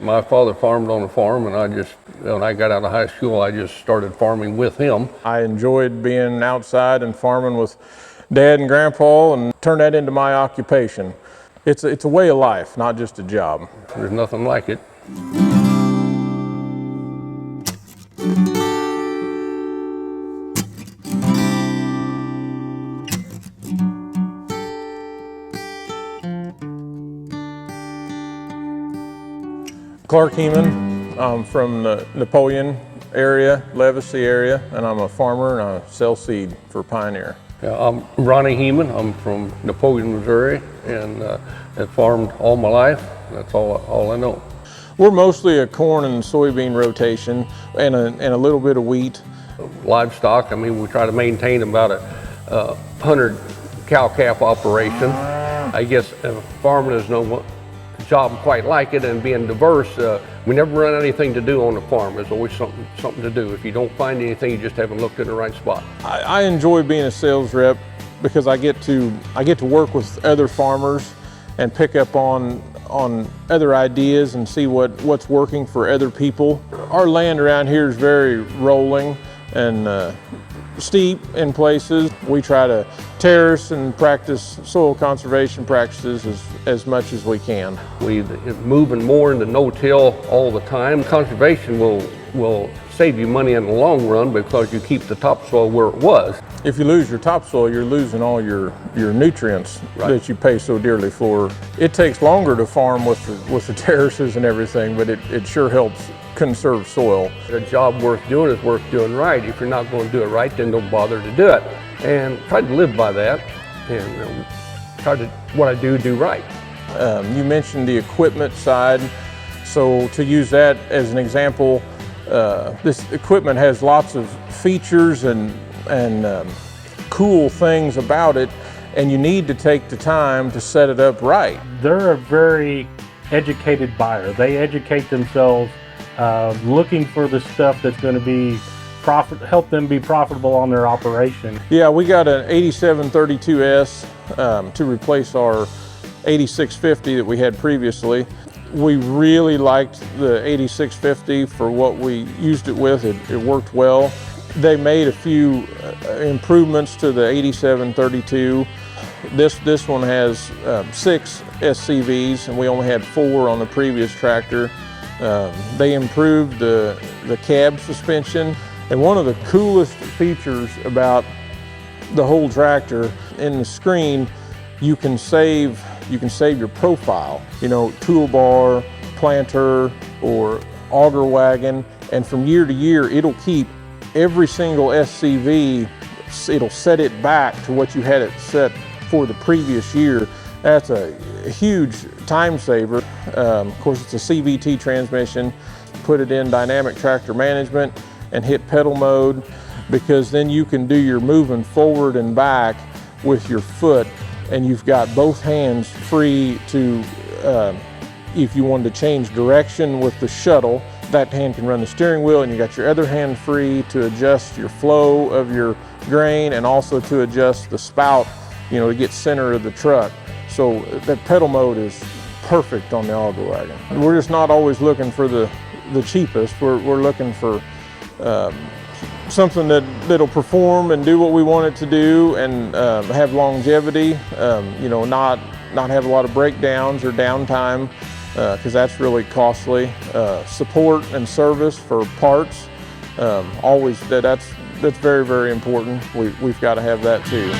My father farmed on a farm, and when I got out of high school, I just started farming with him. I enjoyed being outside and farming with Dad and Grandpa and turned that into my occupation. It's a way of life, not just a job. There's nothing like it. Clark Heman. I'm from the Napoleon area, Levacy area, and I'm a farmer and I sell seed for Pioneer. Yeah, I'm Ronnie Heman. I'm from Napoleon, Missouri, and have farmed all my life. That's all I know. We're mostly a corn and soybean rotation and a little bit of wheat. Livestock, I mean, we try to maintain about a 100 cow-calf operation. I guess farming is no job quite like it, and being diverse, we never run anything to do on the farm. There's always something to do. If you don't find anything, you just haven't looked in the right spot. I enjoy being a sales rep because I get to work with other farmers and pick up on other ideas and see what's working for other people. Our land around here is very rolling and steep in places. We try to terrace and practice soil conservation practices as much as we can. We're moving more into no-till all the time. Conservation will save you money in the long run because you keep the topsoil where it was. If you lose your topsoil, you're losing all your nutrients that you pay so dearly for. It takes longer to farm with the terraces and everything, but it sure helps conserve soil. A job worth doing is worth doing right. If you're not going to do it right, then don't bother to do it. And try to live by that, and try to, what I do right. You mentioned the equipment side, so to use that as an example, this equipment has lots of features and cool things about it, and you need to take the time to set it up right. They're a very educated buyer. They educate themselves looking for the stuff that's going to help them be profitable on their operation. Yeah, we got an 8732S to replace our 8650 that we had previously. We really liked the 8650 for what we used it with. It worked well. They made a few improvements to the 8732. This one has 6 SCVs, and we only had 4 on the previous tractor. They improved the cab suspension, and one of the coolest features about the whole tractor, in the screen you can save your profile, you know, toolbar, planter, or auger wagon, and from year to year it'll keep every single SCV, it'll set it back to what you had it set for the previous year. That's a huge time saver. Of course, it's a CVT transmission. Put it in dynamic tractor management and hit pedal mode, because then you can do your moving forward and back with your foot, and you've got both hands free to, if you wanted to change direction with the shuttle, that hand can run the steering wheel, and you got your other hand free to adjust your flow of your grain and also to adjust the spout, you know, to get center of the truck. So that pedal mode is perfect on the auger wagon. We're just not always looking for the cheapest. We're looking for something that'll perform and do what we want it to do, and have longevity. You know, not have a lot of breakdowns or downtime, because that's really costly. Support and service for parts, always that's very, very important. We've got to have that too.